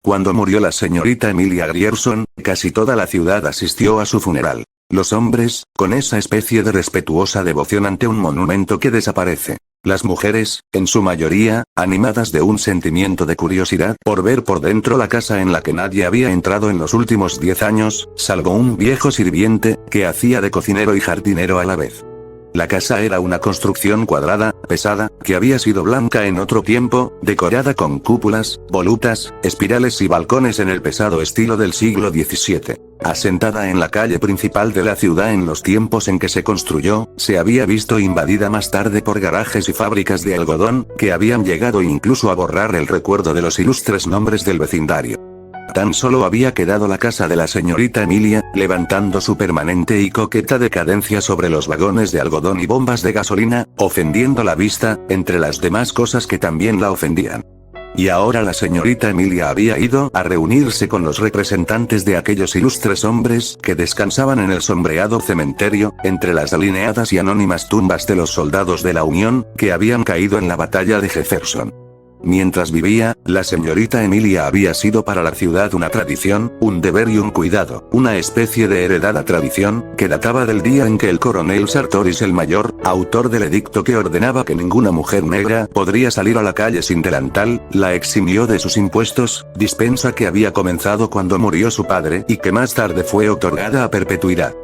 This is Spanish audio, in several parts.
Cuando murió la señorita Emilia Grierson, casi toda la ciudad asistió a su funeral. Los hombres, con esa especie de respetuosa devoción ante un monumento que desaparece. Las mujeres, en su mayoría, animadas de un sentimiento de curiosidad por ver por dentro la casa en la que nadie había entrado en los últimos 10 años, salvo un viejo sirviente, que hacía de cocinero y jardinero a la vez. La casa era una construcción cuadrada, pesada, que había sido blanca en otro tiempo, decorada con cúpulas, volutas, espirales y balcones en el pesado estilo del siglo XVII. Asentada en la calle principal de la ciudad en los tiempos en que se construyó, se había visto invadida más tarde por garajes y fábricas de algodón, que habían llegado incluso a borrar el recuerdo de los ilustres nombres del vecindario. Tan solo había quedado la casa de la señorita Emilia, levantando su permanente y coqueta decadencia sobre los vagones de algodón y bombas de gasolina, ofendiendo la vista, entre las demás cosas que también la ofendían. Y ahora la señorita Emilia había ido a reunirse con los representantes de aquellos ilustres hombres que descansaban en el sombreado cementerio, entre las alineadas y anónimas tumbas de los soldados de la Unión, que habían caído en la batalla de Jefferson. Mientras vivía, la señorita Emilia había sido para la ciudad una tradición, un deber y un cuidado, una especie de heredada tradición, que databa del día en que el coronel Sartoris el Mayor, autor del edicto que ordenaba que ninguna mujer negra podría salir a la calle sin delantal, la eximió de sus impuestos, dispensa que había comenzado cuando murió su padre y que más tarde fue otorgada a perpetuidad.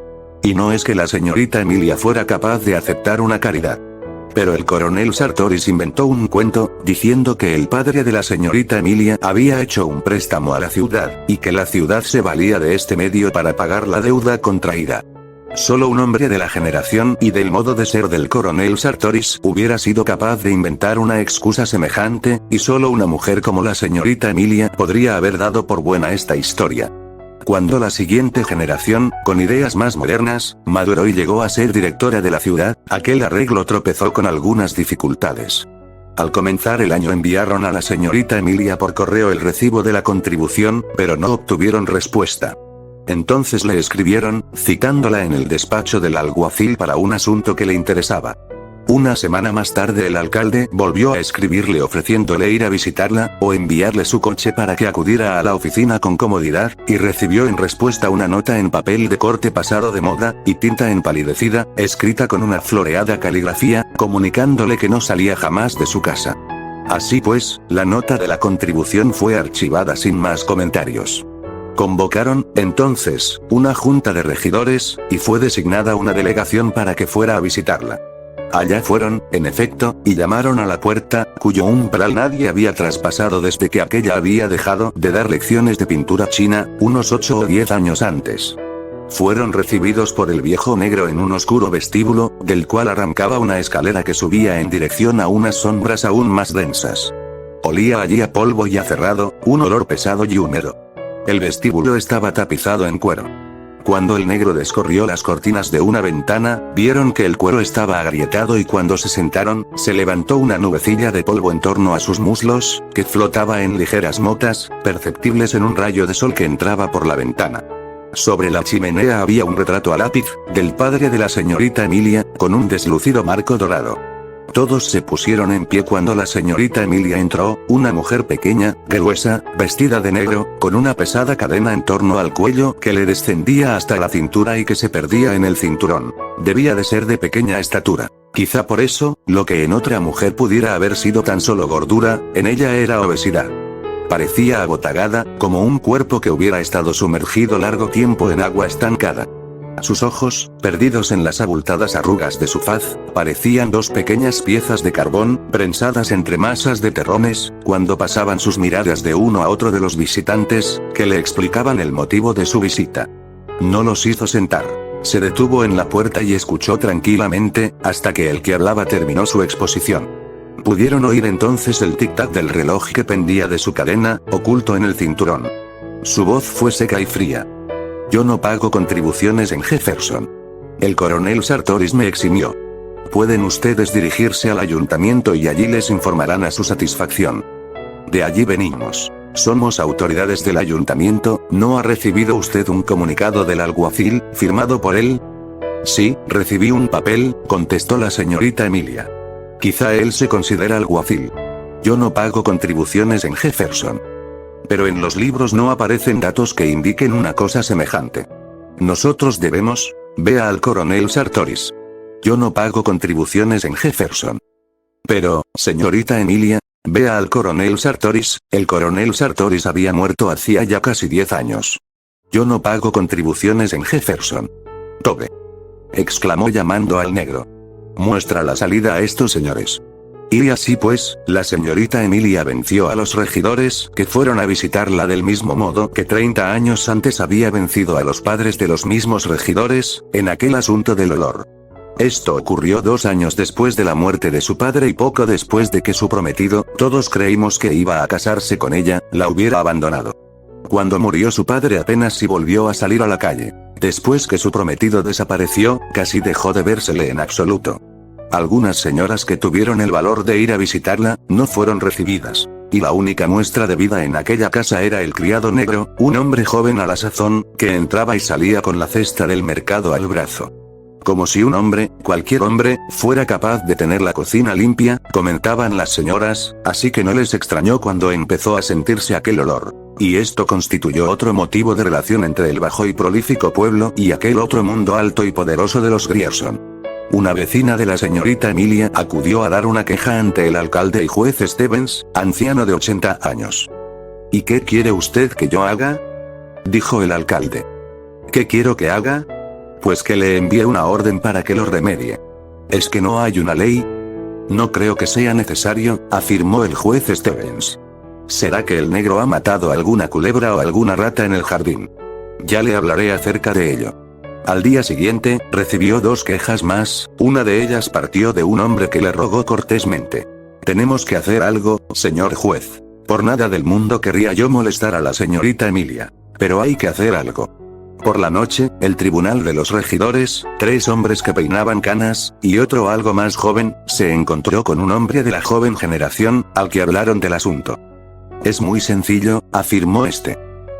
Y no es que la señorita Emilia fuera capaz de aceptar una caridad. Pero el coronel Sartoris inventó un cuento, diciendo que el padre de la señorita Emilia había hecho un préstamo a la ciudad, y que la ciudad se valía de este medio para pagar la deuda contraída. Solo un hombre de la generación y del modo de ser del coronel Sartoris hubiera sido capaz de inventar una excusa semejante, y solo una mujer como la señorita Emilia podría haber dado por buena esta historia. Cuando la siguiente generación, con ideas más modernas, maduró y llegó a ser directora de la ciudad, aquel arreglo tropezó con algunas dificultades. Al comenzar el año enviaron a la señorita Emilia por correo el recibo de la contribución, pero no obtuvieron respuesta. Entonces le escribieron, citándola en el despacho del alguacil para un asunto que le interesaba. Una semana más tarde el alcalde volvió a escribirle ofreciéndole ir a visitarla, o enviarle su coche para que acudiera a la oficina con comodidad, y recibió en respuesta una nota en papel de corte pasado de moda, y tinta empalidecida, escrita con una floreada caligrafía, comunicándole que no salía jamás de su casa. Así pues, la nota de la contribución fue archivada sin más comentarios. Convocaron, entonces, una junta de regidores, y fue designada una delegación para que fuera a visitarla. Allá fueron, en efecto, y llamaron a la puerta, cuyo umbral nadie había traspasado desde que aquella había dejado de dar lecciones de pintura china, unos 8 o 10 años antes. Fueron recibidos por el viejo negro en un oscuro vestíbulo, del cual arrancaba una escalera que subía en dirección a unas sombras aún más densas. Olía allí a polvo y a cerrado, un olor pesado y húmedo. El vestíbulo estaba tapizado en cuero. Cuando el negro descorrió las cortinas de una ventana, vieron que el cuero estaba agrietado y cuando se sentaron, se levantó una nubecilla de polvo en torno a sus muslos, que flotaba en ligeras motas, perceptibles en un rayo de sol que entraba por la ventana. Sobre la chimenea había un retrato a lápiz, del padre de la señorita Emilia, con un deslucido marco dorado. Todos se pusieron en pie cuando la señorita Emilia entró, una mujer pequeña, gruesa, vestida de negro, con una pesada cadena en torno al cuello que le descendía hasta la cintura y que se perdía en el cinturón. Debía de ser de pequeña estatura. Quizá por eso, lo que en otra mujer pudiera haber sido tan solo gordura, en ella era obesidad. Parecía abotagada, como un cuerpo que hubiera estado sumergido largo tiempo en agua estancada. Sus ojos, perdidos en las abultadas arrugas de su faz, parecían dos pequeñas piezas de carbón, prensadas entre masas de terrones, cuando pasaban sus miradas de uno a otro de los visitantes, que le explicaban el motivo de su visita. No los hizo sentar. Se detuvo en la puerta y escuchó tranquilamente, hasta que el que hablaba terminó su exposición. Pudieron oír entonces el tic-tac del reloj que pendía de su cadena, oculto en el cinturón. Su voz fue seca y fría. Yo no pago contribuciones en Jefferson. El coronel Sartoris me eximió. Pueden ustedes dirigirse al ayuntamiento y allí les informarán a su satisfacción. De allí venimos. Somos autoridades del ayuntamiento. ¿No ha recibido usted un comunicado del alguacil, firmado por él? Sí, recibí un papel, contestó la señorita Emilia. Quizá él se considera alguacil. Yo no pago contribuciones en Jefferson. Pero en los libros no aparecen datos que indiquen una cosa semejante. Nosotros debemos, vea al coronel Sartoris. Yo no pago contribuciones en Jefferson. Pero, señorita Emilia, vea al coronel Sartoris, el coronel Sartoris había muerto hacía ya casi 10 años. Yo no pago contribuciones en Jefferson. Tobe. Exclamó llamando al negro. Muestra la salida a estos señores. Y así pues, la señorita Emilia venció a los regidores, que fueron a visitarla del mismo modo que 30 años antes había vencido a los padres de los mismos regidores, en aquel asunto del olor. Esto ocurrió 2 años después de la muerte de su padre y poco después de que su prometido, todos creímos que iba a casarse con ella, la hubiera abandonado. Cuando murió su padre apenas si volvió a salir a la calle. Después que su prometido desapareció, casi dejó de vérsele en absoluto. Algunas señoras que tuvieron el valor de ir a visitarla, no fueron recibidas. Y la única muestra de vida en aquella casa era el criado negro, un hombre joven a la sazón, que entraba y salía con la cesta del mercado al brazo. Como si un hombre, cualquier hombre, fuera capaz de tener la cocina limpia, comentaban las señoras, así que no les extrañó cuando empezó a sentirse aquel olor. Y esto constituyó otro motivo de relación entre el bajo y prolífico pueblo y aquel otro mundo alto y poderoso de los Grierson. Una vecina de la señorita Emilia acudió a dar una queja ante el alcalde y juez Stevens, anciano de 80 años. ¿Y qué quiere usted que yo haga?, dijo el alcalde. ¿Qué quiero que haga? Pues que le envíe una orden para que lo remedie. ¿Es que no hay una ley? No creo que sea necesario, afirmó el juez Stevens. ¿Será que el negro ha matado alguna culebra o alguna rata en el jardín? Ya le hablaré acerca de ello. Al día siguiente, recibió 2 quejas más, una de ellas partió de un hombre que le rogó cortésmente. Tenemos que hacer algo, señor juez. Por nada del mundo querría yo molestar a la señorita Emilia. Pero hay que hacer algo. Por la noche, el tribunal de los regidores, 3 hombres que peinaban canas, y otro algo más joven, se encontró con un hombre de la joven generación, al que hablaron del asunto. Es muy sencillo, afirmó este.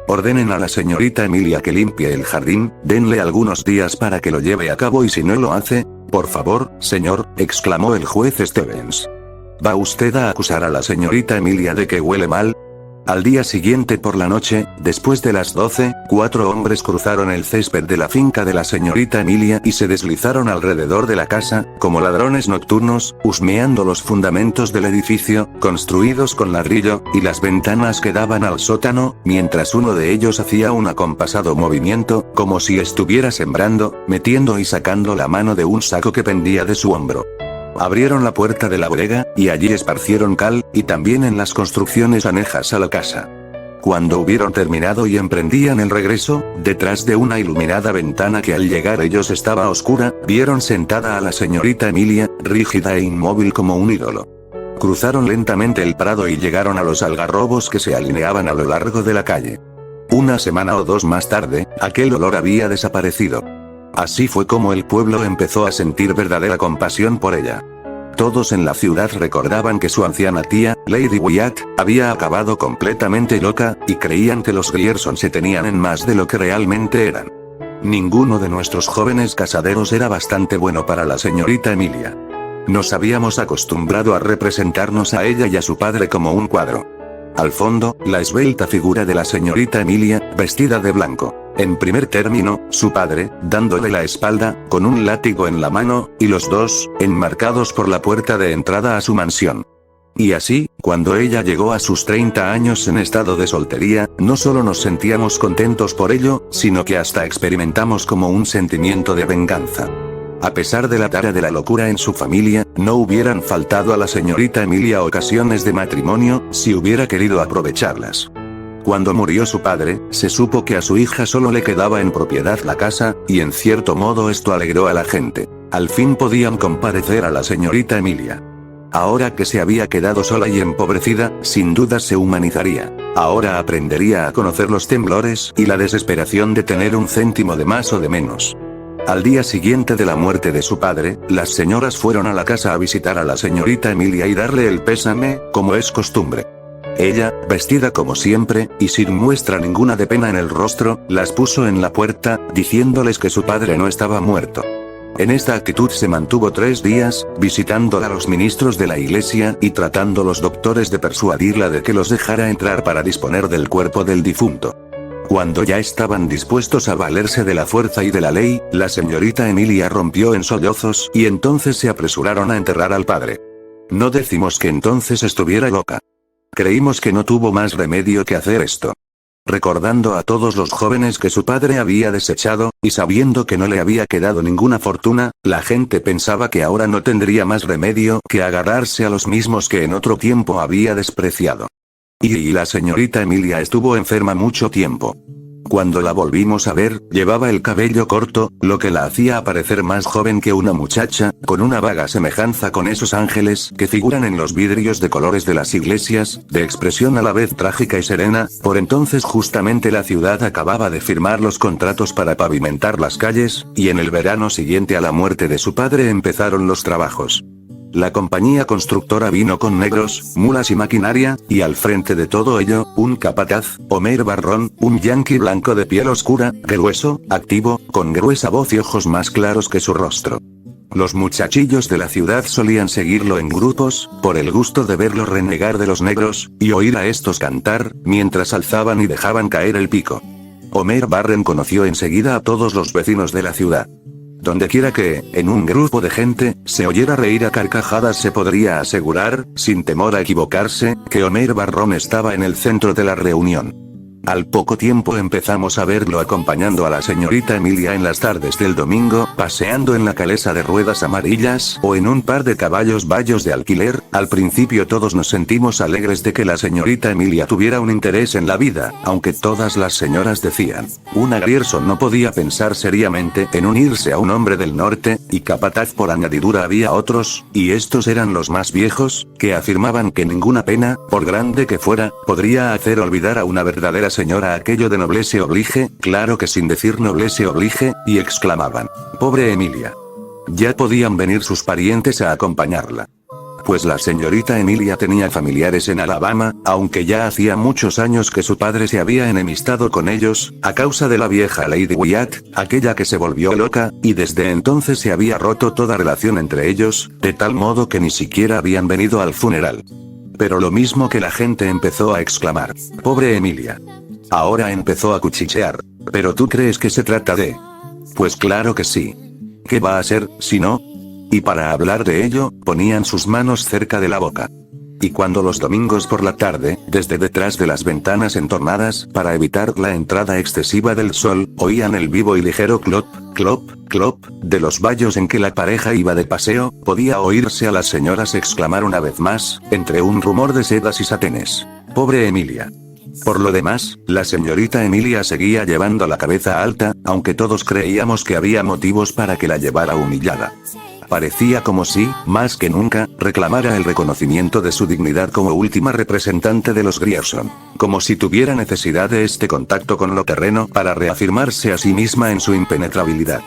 Ordenen a la señorita Emilia que limpie el jardín, denle algunos días para que lo lleve a cabo y si no lo hace, por favor, señor, exclamó el juez Stevens. ¿Va usted a acusar a la señorita Emilia de que huele mal? Al día siguiente por la noche, después de las 12, 4 hombres cruzaron el césped de la finca de la señorita Emilia y se deslizaron alrededor de la casa, como ladrones nocturnos, husmeando los fundamentos del edificio, construidos con ladrillo, y las ventanas que daban al sótano, mientras uno de ellos hacía un acompasado movimiento, como si estuviera sembrando, metiendo y sacando la mano de un saco que pendía de su hombro. Abrieron la puerta de la bodega, y allí esparcieron cal, y también en las construcciones anejas a la casa. Cuando hubieron terminado y emprendían el regreso, detrás de una iluminada ventana que al llegar ellos estaba oscura, vieron sentada a la señorita Emilia, rígida e inmóvil como un ídolo. Cruzaron lentamente el prado y llegaron a los algarrobos que se alineaban a lo largo de la calle. Una semana o 2 más tarde, aquel olor había desaparecido. Así fue como el pueblo empezó a sentir verdadera compasión por ella. Todos en la ciudad recordaban que su anciana tía, Lady Wyatt, había acabado completamente loca, y creían que los Grierson se tenían en más de lo que realmente eran. Ninguno de nuestros jóvenes casaderos era bastante bueno para la señorita Emilia. Nos habíamos acostumbrado a representarnos a ella y a su padre como un cuadro. Al fondo, la esbelta figura de la señorita Emilia, vestida de blanco. En primer término, su padre, dándole la espalda, con un látigo en la mano, y los dos, enmarcados por la puerta de entrada a su mansión. Y así, cuando ella llegó a sus 30 años en estado de soltería, no solo nos sentíamos contentos por ello, sino que hasta experimentamos como un sentimiento de venganza. A pesar de la tara de la locura en su familia, no hubieran faltado a la señorita Emilia ocasiones de matrimonio, si hubiera querido aprovecharlas. Cuando murió su padre, se supo que a su hija solo le quedaba en propiedad la casa, y en cierto modo esto alegró a la gente. Al fin podían compadecer a la señorita Emilia. Ahora que se había quedado sola y empobrecida, sin duda se humanizaría. Ahora aprendería a conocer los temblores y la desesperación de tener un céntimo de más o de menos. Al día siguiente de la muerte de su padre, las señoras fueron a la casa a visitar a la señorita Emilia y darle el pésame, como es costumbre. Ella, vestida como siempre, y sin muestra ninguna de pena en el rostro, las puso en la puerta, diciéndoles que su padre no estaba muerto. En esta actitud se mantuvo 3 días, visitando a los ministros de la iglesia y tratando los doctores de persuadirla de que los dejara entrar para disponer del cuerpo del difunto. Cuando ya estaban dispuestos a valerse de la fuerza y de la ley, la señorita Emilia rompió en sollozos y entonces se apresuraron a enterrar al padre. No decimos que entonces estuviera loca. Creímos que no tuvo más remedio que hacer esto. Recordando a todos los jóvenes que su padre había desechado, y sabiendo que no le había quedado ninguna fortuna, la gente pensaba que ahora no tendría más remedio que agarrarse a los mismos que en otro tiempo había despreciado. Y la señorita Emilia estuvo enferma mucho tiempo. Cuando la volvimos a ver, llevaba el cabello corto, lo que la hacía parecer más joven que una muchacha, con una vaga semejanza con esos ángeles que figuran en los vidrios de colores de las iglesias, de expresión a la vez trágica y serena. Por entonces justamente la ciudad acababa de firmar los contratos para pavimentar las calles, y en el verano siguiente a la muerte de su padre empezaron los trabajos. La compañía constructora vino con negros, mulas y maquinaria, y al frente de todo ello, un capataz, Homer Barrón, un yanqui blanco de piel oscura, grueso, activo, con gruesa voz y ojos más claros que su rostro. Los muchachillos de la ciudad solían seguirlo en grupos, por el gusto de verlo renegar de los negros, y oír a estos cantar, mientras alzaban y dejaban caer el pico. Homer Barren conoció enseguida a todos los vecinos de la ciudad. Dondequiera que, en un grupo de gente, se oyera reír a carcajadas se podría asegurar, sin temor a equivocarse, que Homer Barrón estaba en el centro de la reunión. Al poco tiempo empezamos a verlo acompañando a la señorita Emilia en las tardes del domingo, paseando en la calesa de ruedas amarillas o en un par de caballos bayos de alquiler. Al principio todos nos sentimos alegres de que la señorita Emilia tuviera un interés en la vida, aunque todas las señoras decían, una Grierson no podía pensar seriamente en unirse a un hombre del norte, y capataz por añadidura había otros, y estos eran los más viejos, que afirmaban que ninguna pena, por grande que fuera, podría hacer olvidar a una verdadera señora aquello de noblesse oblige, claro que sin decir noblesse oblige, y exclamaban, pobre Emilia. Ya podían venir sus parientes a acompañarla. Pues la señorita Emilia tenía familiares en Alabama, aunque ya hacía muchos años que su padre se había enemistado con ellos, a causa de la vieja Lady Wyatt, aquella que se volvió loca, y desde entonces se había roto toda relación entre ellos, de tal modo que ni siquiera habían venido al funeral. Pero lo mismo que la gente empezó a exclamar, pobre Emilia. Ahora empezó a cuchichear. ¿Pero tú crees que se trata de? Pues claro que sí. ¿Qué va a ser, si no? Y para hablar de ello, ponían sus manos cerca de la boca. Y cuando los domingos por la tarde, desde detrás de las ventanas entornadas, para evitar la entrada excesiva del sol, oían el vivo y ligero clop, clop, clop, de los bayos en que la pareja iba de paseo, podía oírse a las señoras exclamar una vez más, entre un rumor de sedas y satenes, pobre Emilia. Por lo demás, la señorita Emilia seguía llevando la cabeza alta, aunque todos creíamos que había motivos para que la llevara humillada. Parecía como si, más que nunca, reclamara el reconocimiento de su dignidad como última representante de los Grierson, como si tuviera necesidad de este contacto con lo terreno para reafirmarse a sí misma en su impenetrabilidad.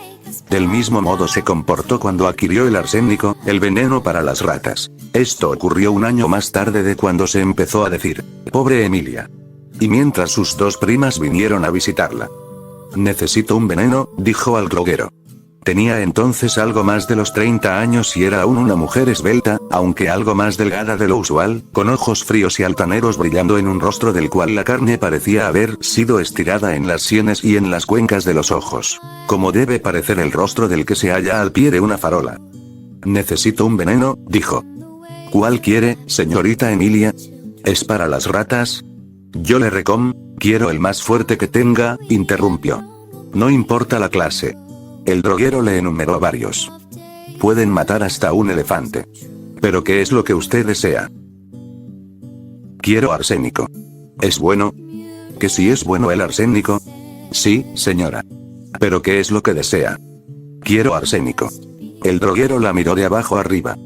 Del mismo modo se comportó cuando adquirió el arsénico, el veneno para las ratas. Esto ocurrió un año más tarde de cuando se empezó a decir, pobre Emilia. Y mientras sus dos primas vinieron a visitarla. Necesito un veneno, dijo al droguero. Tenía entonces algo más de los 30 años y era aún una mujer esbelta, aunque algo más delgada de lo usual, con ojos fríos y altaneros brillando en un rostro del cual la carne parecía haber sido estirada en las sienes y en las cuencas de los ojos, como debe parecer el rostro del que se halla al pie de una farola. Necesito un veneno, dijo. ¿Cuál quiere, señorita Emilia? ¿Es para las ratas? Yo le quiero el más fuerte que tenga, interrumpió. No importa la clase. El droguero le enumeró varios. Pueden matar hasta un elefante. ¿Pero qué es lo que usted desea? Quiero arsénico. ¿Es bueno? ¿Que si es bueno el arsénico? Sí, señora. ¿Pero qué es lo que desea? Quiero arsénico. El droguero la miró de abajo arriba.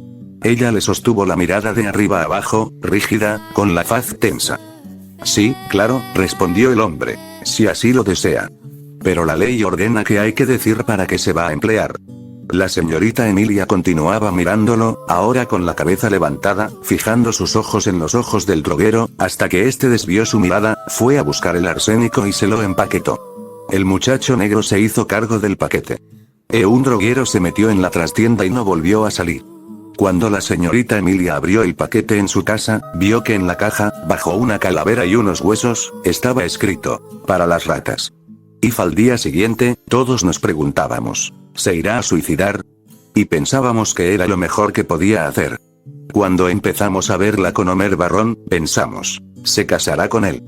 Ella le sostuvo la mirada de arriba abajo, rígida, con la faz tensa. Sí, claro, respondió el hombre, si así lo desea. Pero la ley ordena que hay que decir para qué se va a emplear. La señorita Emilia continuaba mirándolo, ahora con la cabeza levantada, fijando sus ojos en los ojos del droguero, hasta que éste desvió su mirada, fue a buscar el arsénico y se lo empaquetó. El muchacho negro se hizo cargo del paquete. Un droguero se metió en la trastienda y no volvió a salir. Cuando la señorita Emilia abrió el paquete en su casa, vio que en la caja, bajo una calavera y unos huesos, estaba escrito: para las ratas. Y al día siguiente, todos nos preguntábamos: ¿se irá a suicidar? Y pensábamos que era lo mejor que podía hacer. Cuando empezamos a verla con Homer Barron, pensamos: ¿se casará con él?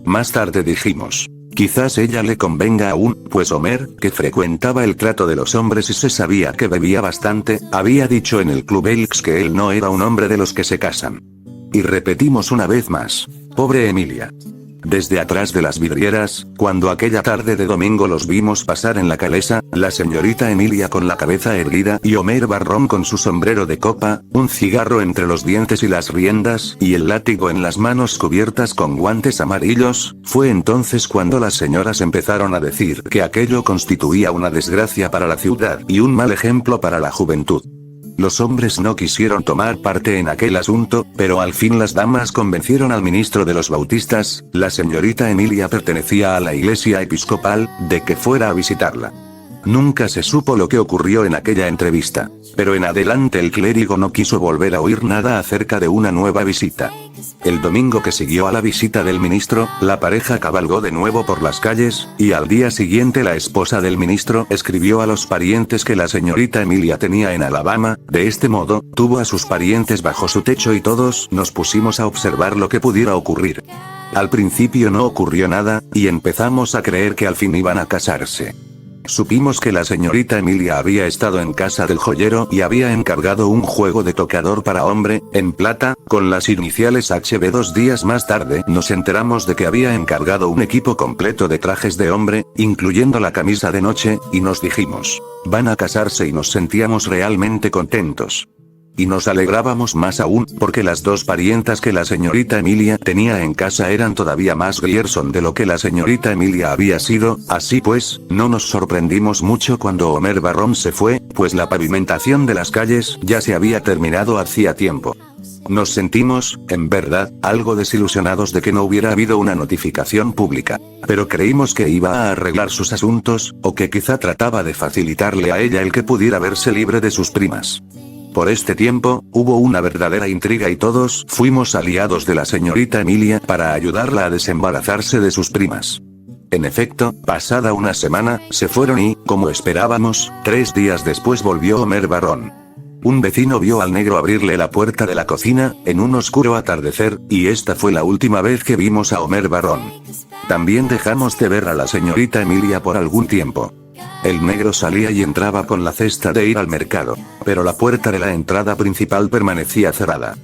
Más tarde dijimos: quizás ella le convenga aún, pues Homer, que frecuentaba el trato de los hombres y se sabía que bebía bastante, había dicho en el Club Elks que él no era un hombre de los que se casan. Y repetimos una vez más: pobre Emilia. Desde atrás de las vidrieras, cuando aquella tarde de domingo los vimos pasar en la calesa, la señorita Emilia con la cabeza erguida y Homer Barron con su sombrero de copa, un cigarro entre los dientes y las riendas, y el látigo en las manos cubiertas con guantes amarillos, fue entonces cuando las señoras empezaron a decir que aquello constituía una desgracia para la ciudad y un mal ejemplo para la juventud. Los hombres no quisieron tomar parte en aquel asunto, pero al fin las damas convencieron al ministro de los bautistas, la señorita Emilia pertenecía a la iglesia episcopal, de que fuera a visitarla. Nunca se supo lo que ocurrió en aquella entrevista, pero en adelante el clérigo no quiso volver a oír nada acerca de una nueva visita. El domingo que siguió a la visita del ministro, la pareja cabalgó de nuevo por las calles, y al día siguiente la esposa del ministro escribió a los parientes que la señorita Emilia tenía en Alabama. De este modo, tuvo a sus parientes bajo su techo y todos nos pusimos a observar lo que pudiera ocurrir. Al principio no ocurrió nada, y empezamos a creer que al fin iban a casarse. Supimos que la señorita Emilia había estado en casa del joyero y había encargado un juego de tocador para hombre, en plata, con las iniciales HB. 2 días más tarde nos enteramos de que había encargado un equipo completo de trajes de hombre, incluyendo la camisa de noche, y nos dijimos: van a casarse, y nos sentíamos realmente contentos. Y nos alegrábamos más aún, porque las dos parientas que la señorita Emilia tenía en casa eran todavía más Grierson de lo que la señorita Emilia había sido. Así pues, no nos sorprendimos mucho cuando Homer Barron se fue, pues la pavimentación de las calles ya se había terminado hacía tiempo. Nos sentimos, en verdad, algo desilusionados de que no hubiera habido una notificación pública. Pero creímos que iba a arreglar sus asuntos, o que quizá trataba de facilitarle a ella el que pudiera verse libre de sus primas. Por este tiempo, hubo una verdadera intriga y todos fuimos aliados de la señorita Emilia para ayudarla a desembarazarse de sus primas. En efecto, pasada una semana, se fueron y, como esperábamos, 3 días después volvió Homer Barron. Un vecino vio al negro abrirle la puerta de la cocina, en un oscuro atardecer, y esta fue la última vez que vimos a Homer Barron. También dejamos de ver a la señorita Emilia por algún tiempo. El negro salía y entraba con la cesta de ir al mercado, pero la puerta de la entrada principal permanecía cerrada.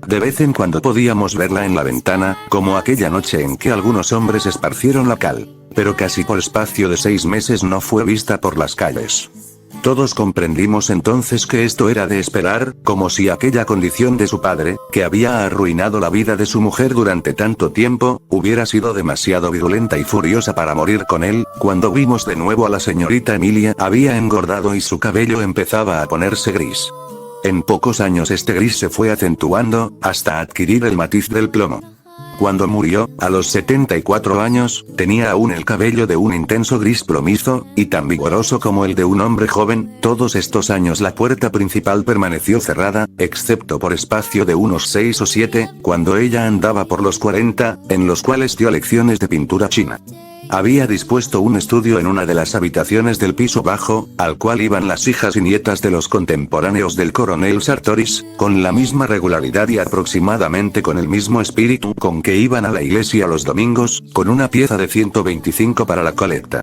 De vez en cuando podíamos verla en la ventana, como aquella noche en que algunos hombres esparcieron la cal, pero casi por espacio de 6 meses no fue vista por las calles. Todos comprendimos entonces que esto era de esperar, como si aquella condición de su padre, que había arruinado la vida de su mujer durante tanto tiempo, hubiera sido demasiado virulenta y furiosa para morir con él. Cuando vimos de nuevo a la señorita Emilia, había engordado y su cabello empezaba a ponerse gris. En pocos años este gris se fue acentuando, hasta adquirir el matiz del plomo. Cuando murió, a los 74 años, tenía aún el cabello de un intenso gris plomizo, y tan vigoroso como el de un hombre joven. Todos estos años la puerta principal permaneció cerrada, excepto por espacio de unos 6 o 7, cuando ella andaba por los 40, en los cuales dio lecciones de pintura china. Había dispuesto un estudio en una de las habitaciones del piso bajo, al cual iban las hijas y nietas de los contemporáneos del coronel Sartoris, con la misma regularidad y aproximadamente con el mismo espíritu con que iban a la iglesia los domingos, con una pieza de 125 para la colecta.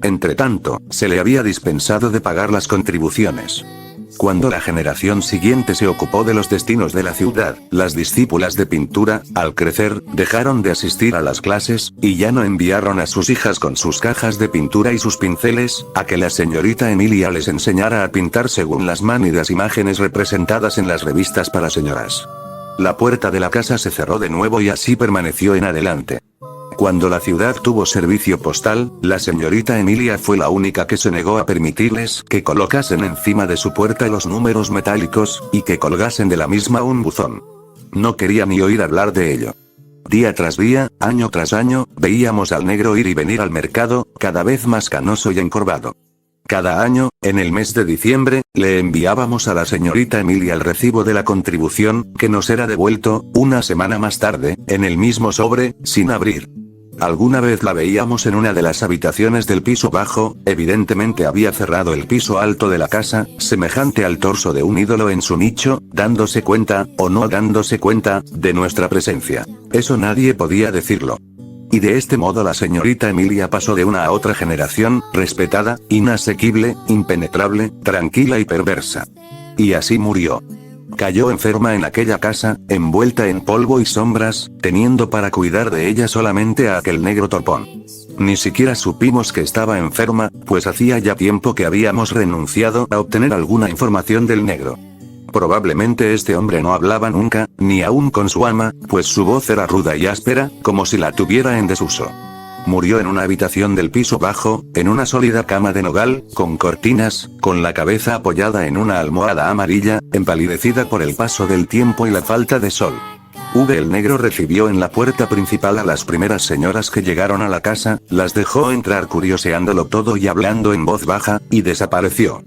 Entretanto, se le había dispensado de pagar las contribuciones. Cuando la generación siguiente se ocupó de los destinos de la ciudad, las discípulas de pintura, al crecer, dejaron de asistir a las clases, y ya no enviaron a sus hijas con sus cajas de pintura y sus pinceles, a que la señorita Emilia les enseñara a pintar según las manidas imágenes representadas en las revistas para señoras. La puerta de la casa se cerró de nuevo y así permaneció en adelante. Cuando la ciudad tuvo servicio postal, la señorita Emilia fue la única que se negó a permitirles que colocasen encima de su puerta los números metálicos, y que colgasen de la misma un buzón. No quería ni oír hablar de ello. Día tras día, año tras año, veíamos al negro ir y venir al mercado, cada vez más canoso y encorvado. Cada año, en el mes de diciembre, le enviábamos a la señorita Emilia el recibo de la contribución, que nos era devuelto, una semana más tarde, en el mismo sobre, sin abrir. Alguna vez la veíamos en una de las habitaciones del piso bajo, evidentemente había cerrado el piso alto de la casa, semejante al torso de un ídolo en su nicho, dándose cuenta, o no dándose cuenta, de nuestra presencia. Eso nadie podía decirlo. Y de este modo la señorita Emilia pasó de una a otra generación, respetada, inasequible, impenetrable, tranquila y perversa. Y así murió. Cayó enferma en aquella casa, envuelta en polvo y sombras, teniendo para cuidar de ella solamente a aquel negro topón. Ni siquiera supimos que estaba enferma, pues hacía ya tiempo que habíamos renunciado a obtener alguna información del negro. Probablemente este hombre no hablaba nunca, ni aún con su ama, pues su voz era ruda y áspera, como si la tuviera en desuso. Murió en una habitación del piso bajo, en una sólida cama de nogal, con cortinas, con la cabeza apoyada en una almohada amarilla, empalidecida por el paso del tiempo y la falta de sol. El negro recibió en la puerta principal a las primeras señoras que llegaron a la casa, las dejó entrar curioseándolo todo y hablando en voz baja, y desapareció.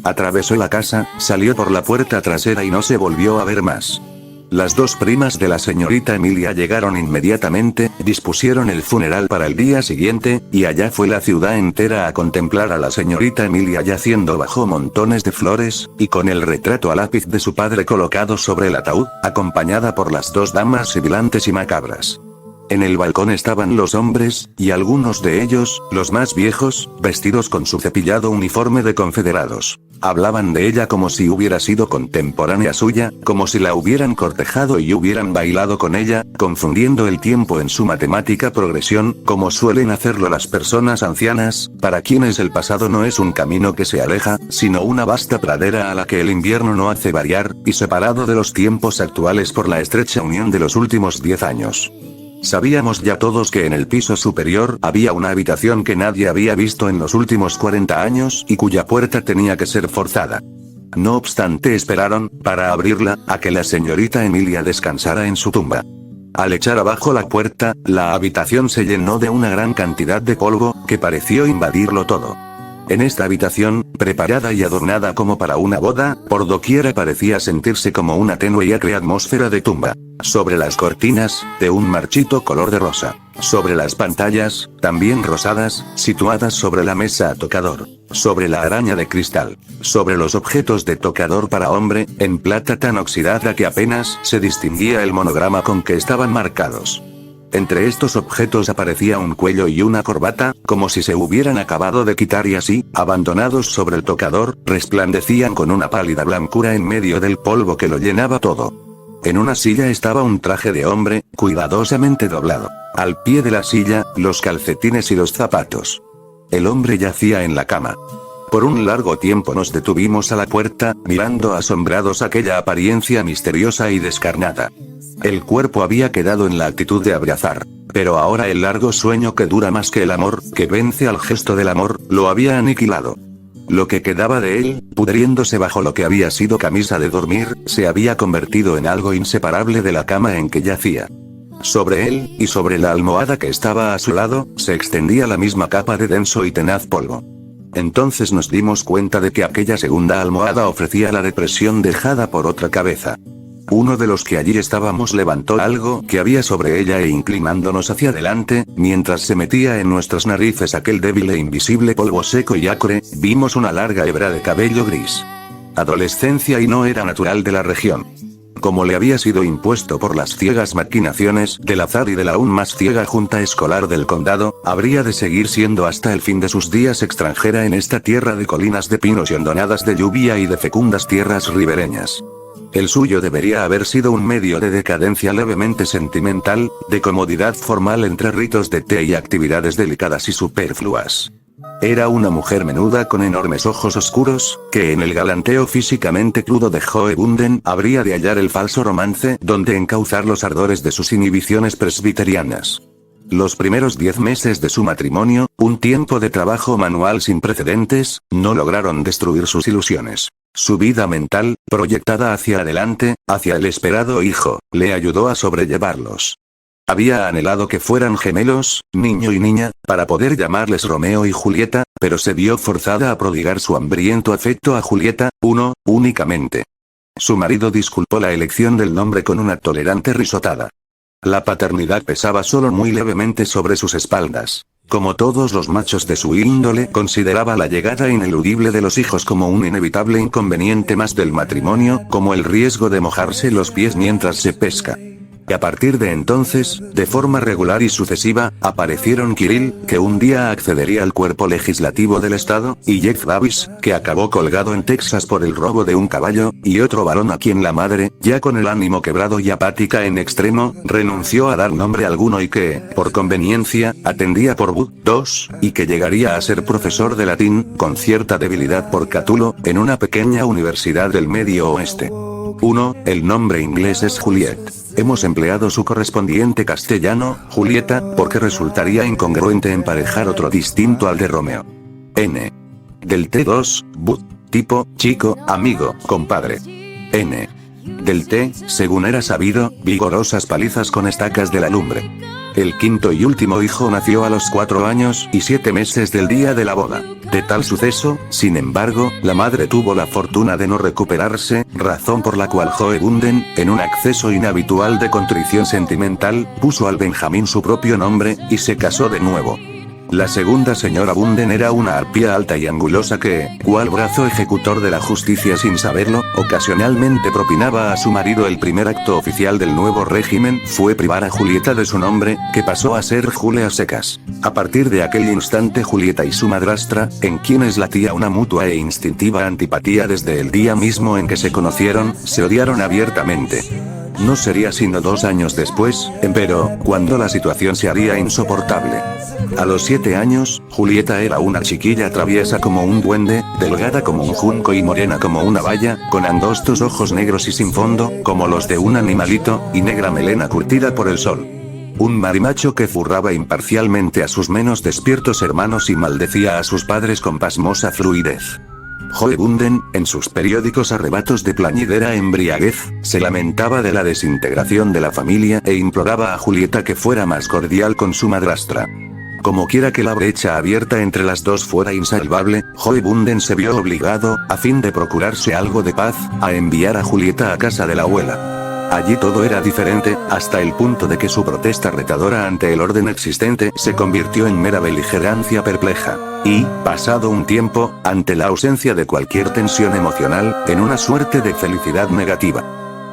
Atravesó la casa, salió por la puerta trasera y no se volvió a ver más. Las dos primas de la señorita Emilia llegaron inmediatamente, dispusieron el funeral para el día siguiente, y allá fue la ciudad entera a contemplar a la señorita Emilia yaciendo bajo montones de flores, y con el retrato a lápiz de su padre colocado sobre el ataúd, acompañada por las dos damas sibilantes y macabras. En el balcón estaban los hombres, y algunos de ellos, los más viejos, vestidos con su cepillado uniforme de confederados. Hablaban de ella como si hubiera sido contemporánea suya, como si la hubieran cortejado y hubieran bailado con ella, confundiendo el tiempo en su matemática progresión, como suelen hacerlo las personas ancianas, para quienes el pasado no es un camino que se aleja, sino una vasta pradera a la que el invierno no hace variar, y separado de los tiempos actuales por la estrecha unión de los últimos 10 años. Sabíamos ya todos que en el piso superior había una habitación que nadie había visto en los últimos 40 años y cuya puerta tenía que ser forzada. No obstante esperaron, para abrirla, a que la señorita Emilia descansara en su tumba. Al echar abajo la puerta, la habitación se llenó de una gran cantidad de polvo, que pareció invadirlo todo. En esta habitación, preparada y adornada como para una boda, por doquiera parecía sentirse como una tenue y acre atmósfera de tumba. Sobre las cortinas, de un marchito color de rosa. Sobre las pantallas, también rosadas, situadas sobre la mesa a tocador. Sobre la araña de cristal. Sobre los objetos de tocador para hombre, en plata tan oxidada que apenas se distinguía el monograma con que estaban marcados. Entre estos objetos aparecía un cuello y una corbata, como si se hubieran acabado de quitar y así, abandonados sobre el tocador, resplandecían con una pálida blancura en medio del polvo que lo llenaba todo. En una silla estaba un traje de hombre, cuidadosamente doblado. Al pie de la silla, los calcetines y los zapatos. El hombre yacía en la cama. Por un largo tiempo nos detuvimos a la puerta, mirando asombrados aquella apariencia misteriosa y descarnada. El cuerpo había quedado en la actitud de abrazar, pero ahora el largo sueño que dura más que el amor, que vence al gesto del amor, lo había aniquilado. Lo que quedaba de él, pudriéndose bajo lo que había sido camisa de dormir, se había convertido en algo inseparable de la cama en que yacía. Sobre él, y sobre la almohada que estaba a su lado, se extendía la misma capa de denso y tenaz polvo. Entonces nos dimos cuenta de que aquella segunda almohada ofrecía la depresión dejada por otra cabeza. Uno de los que allí estábamos levantó algo que había sobre ella e inclinándonos hacia adelante, mientras se metía en nuestras narices aquel débil e invisible polvo seco y acre, vimos una larga hebra de cabello gris. Adolescencia y no era natural de la región. Como le había sido impuesto por las ciegas maquinaciones del azar y de la aún más ciega junta escolar del condado, habría de seguir siendo hasta el fin de sus días extranjera en esta tierra de colinas de pinos y hondonadas de lluvia y de fecundas tierras ribereñas. El suyo debería haber sido un medio de decadencia levemente sentimental, de comodidad formal entre ritos de té y actividades delicadas y superfluas. Era una mujer menuda con enormes ojos oscuros, que en el galanteo físicamente crudo de Joe Bunden habría de hallar el falso romance donde encauzar los ardores de sus inhibiciones presbiterianas. Los primeros 10 meses de su matrimonio, un tiempo de trabajo manual sin precedentes, no lograron destruir sus ilusiones. Su vida mental, proyectada hacia adelante, hacia el esperado hijo, le ayudó a sobrellevarlos. Había anhelado que fueran gemelos, niño y niña, para poder llamarles Romeo y Julieta, pero se vio forzada a prodigar su hambriento afecto a Julieta, únicamente. Su marido disculpó la elección del nombre con una tolerante risotada. La paternidad pesaba solo muy levemente sobre sus espaldas. Como todos los machos de su índole, consideraba la llegada ineludible de los hijos como un inevitable inconveniente más del matrimonio, como el riesgo de mojarse los pies mientras se pesca. Y a partir de entonces, de forma regular y sucesiva, aparecieron Kirill, que un día accedería al cuerpo legislativo del estado, y Jeff Davis, que acabó colgado en Texas por el robo de un caballo, y otro varón a quien la madre, ya con el ánimo quebrado y apática en extremo, renunció a dar nombre alguno y que, por conveniencia, atendía por Bud II, y que llegaría a ser profesor de latín, con cierta debilidad por Catulo, en una pequeña universidad del Medio Oeste. 1. El nombre inglés es Juliet. Hemos empleado su correspondiente castellano, Julieta, porque resultaría incongruente emparejar otro distinto al de Romeo. N. Del T2, Bud, tipo, chico, amigo, compadre. N. Del T, según era sabido, vigorosas palizas con estacas de la lumbre. El quinto y último hijo nació a los 4 años y 7 meses del día de la boda. De tal suceso, sin embargo, la madre tuvo la fortuna de no recuperarse, razón por la cual Joe Bunden, en un acceso inhabitual de contrición sentimental, puso al Benjamín su propio nombre, y se casó de nuevo. La segunda señora Bunden era una arpía alta y angulosa que, cual brazo ejecutor de la justicia sin saberlo, ocasionalmente propinaba a su marido el primer acto oficial del nuevo régimen, fue privar a Julieta de su nombre, que pasó a ser Julia secas. A partir de aquel instante Julieta y su madrastra, en quienes latía una mutua e instintiva antipatía desde el día mismo en que se conocieron, se odiaron abiertamente. No sería sino 2 años después, empero, cuando la situación se haría insoportable. A los 7 años, Julieta era una chiquilla traviesa como un duende, delgada como un junco y morena como una valla, con angostos ojos negros y sin fondo, como los de un animalito, y negra melena curtida por el sol. Un marimacho que zurraba imparcialmente a sus menos despiertos hermanos y maldecía a sus padres con pasmosa fluidez. Joe Bunden, en sus periódicos arrebatos de plañidera embriaguez, se lamentaba de la desintegración de la familia e imploraba a Julieta que fuera más cordial con su madrastra. Como quiera que la brecha abierta entre las dos fuera insalvable, Joe Bunden se vio obligado, a fin de procurarse algo de paz, a enviar a Julieta a casa de la abuela. Allí todo era diferente, hasta el punto de que su protesta retadora ante el orden existente se convirtió en mera beligerancia perpleja. Y, pasado un tiempo, ante la ausencia de cualquier tensión emocional, en una suerte de felicidad negativa.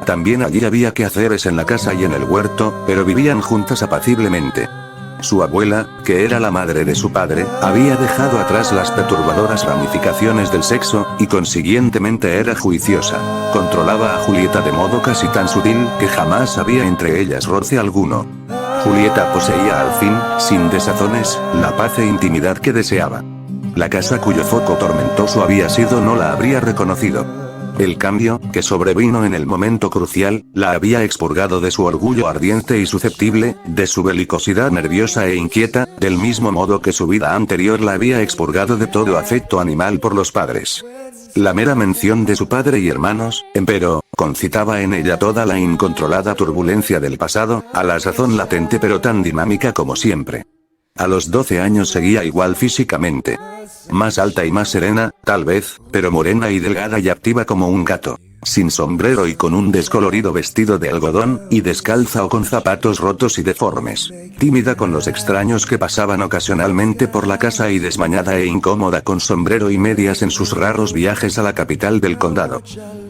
También allí había quehaceres en la casa y en el huerto, pero vivían juntas apaciblemente. Su abuela, que era la madre de su padre, había dejado atrás las perturbadoras ramificaciones del sexo, y consiguientemente era juiciosa. Controlaba a Julieta de modo casi tan sutil, que jamás había entre ellas roce alguno. Julieta poseía al fin, sin desazones, la paz e intimidad que deseaba. La casa cuyo foco tormentoso había sido no la habría reconocido. El cambio, que sobrevino en el momento crucial, la había expurgado de su orgullo ardiente y susceptible, de su belicosidad nerviosa e inquieta, del mismo modo que su vida anterior la había expurgado de todo afecto animal por los padres. La mera mención de su padre y hermanos, empero, concitaba en ella toda la incontrolada turbulencia del pasado, a la sazón latente pero tan dinámica como siempre. A los 12 años seguía igual físicamente. Más alta y más serena, tal vez, pero morena y delgada y activa como un gato. Sin sombrero y con un descolorido vestido de algodón, y descalza o con zapatos rotos y deformes. Tímida con los extraños que pasaban ocasionalmente por la casa y desmañada e incómoda con sombrero y medias en sus raros viajes a la capital del condado.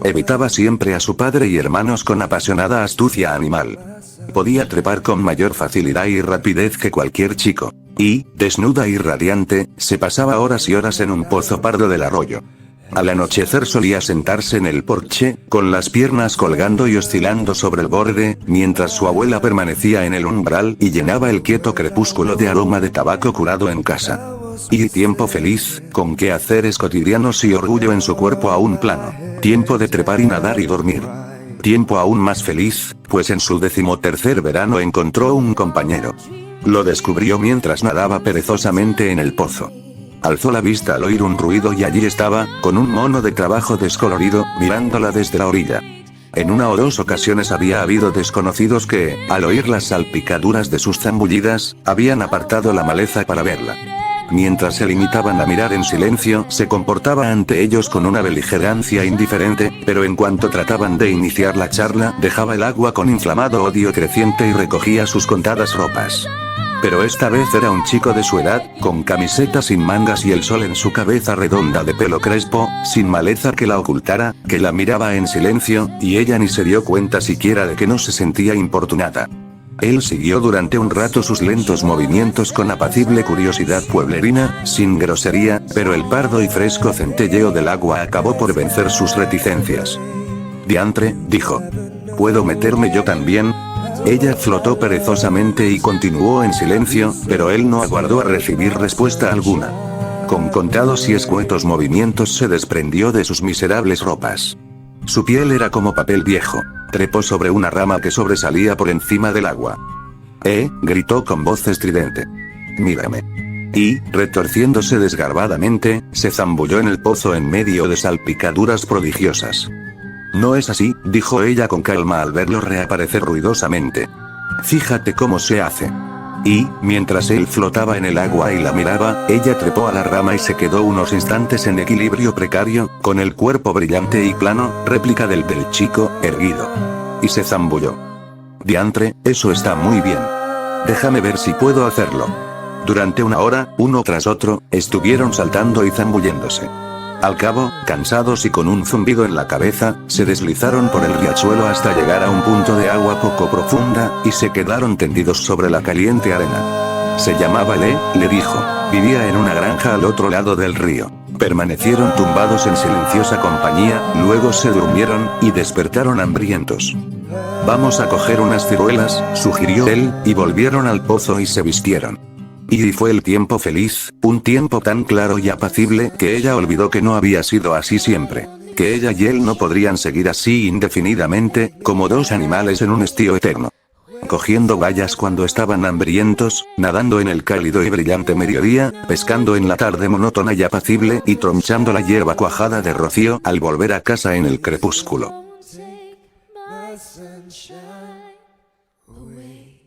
Evitaba siempre a su padre y hermanos con apasionada astucia animal. Podía trepar con mayor facilidad y rapidez que cualquier chico. Y, desnuda y radiante, se pasaba horas y horas en un pozo pardo del arroyo. Al anochecer solía sentarse en el porche, con las piernas colgando y oscilando sobre el borde, mientras su abuela permanecía en el umbral y llenaba el quieto crepúsculo de aroma de tabaco curado en casa. Y tiempo feliz, con quehaceres cotidianos y orgullo en su cuerpo a un plano. Tiempo de trepar y nadar y dormir. Tiempo aún más feliz, pues en su 13º verano encontró un compañero. Lo descubrió mientras nadaba perezosamente en el pozo. Alzó la vista al oír un ruido y allí estaba, con un mono de trabajo descolorido, mirándola desde la orilla. En 1 o 2 ocasiones había habido desconocidos que, al oír las salpicaduras de sus zambullidas, habían apartado la maleza para verla. Mientras se limitaban a mirar en silencio, se comportaba ante ellos con una beligerancia indiferente, pero en cuanto trataban de iniciar la charla, dejaba el agua con inflamado odio creciente y recogía sus contadas ropas. Pero esta vez era un chico de su edad, con camiseta sin mangas y el sol en su cabeza redonda de pelo crespo, sin maleza que la ocultara, que la miraba en silencio, y ella ni se dio cuenta siquiera de que no se sentía importunada. Él siguió durante un rato sus lentos movimientos con apacible curiosidad pueblerina, sin grosería, pero el pardo y fresco centelleo del agua acabó por vencer sus reticencias. «Diantre», dijo. «¿Puedo meterme yo también?». Ella flotó perezosamente y continuó en silencio, pero él no aguardó a recibir respuesta alguna. Con contados y escuetos movimientos se desprendió de sus miserables ropas. Su piel era como papel viejo. Trepó sobre una rama que sobresalía por encima del agua. Gritó con voz estridente. «Mírame». Y, retorciéndose desgarbadamente, se zambulló en el pozo en medio de salpicaduras prodigiosas. «No es así», dijo ella con calma al verlo reaparecer ruidosamente. «Fíjate cómo se hace». Y, mientras él flotaba en el agua y la miraba, ella trepó a la rama y se quedó unos instantes en equilibrio precario, con el cuerpo brillante y plano, réplica del chico, erguido. Y se zambulló. «Diantre, eso está muy bien. Déjame ver si puedo hacerlo». Durante una hora, uno tras otro, estuvieron saltando y zambulléndose. Al cabo, cansados y con un zumbido en la cabeza, se deslizaron por el riachuelo hasta llegar a un punto de agua poco profunda, y se quedaron tendidos sobre la caliente arena. Se llamaba le dijo. Vivía en una granja al otro lado del río. Permanecieron tumbados en silenciosa compañía, luego se durmieron, y despertaron hambrientos. «Vamos a coger unas ciruelas», sugirió él, y volvieron al pozo y se vistieron. Y fue el tiempo feliz, un tiempo tan claro y apacible que ella olvidó que no había sido así siempre. Que ella y él no podrían seguir así indefinidamente, como dos animales en un estío eterno. Cogiendo bayas cuando estaban hambrientos, nadando en el cálido y brillante mediodía, pescando en la tarde monótona y apacible y tronchando la hierba cuajada de rocío al volver a casa en el crepúsculo. Take my sunshine away.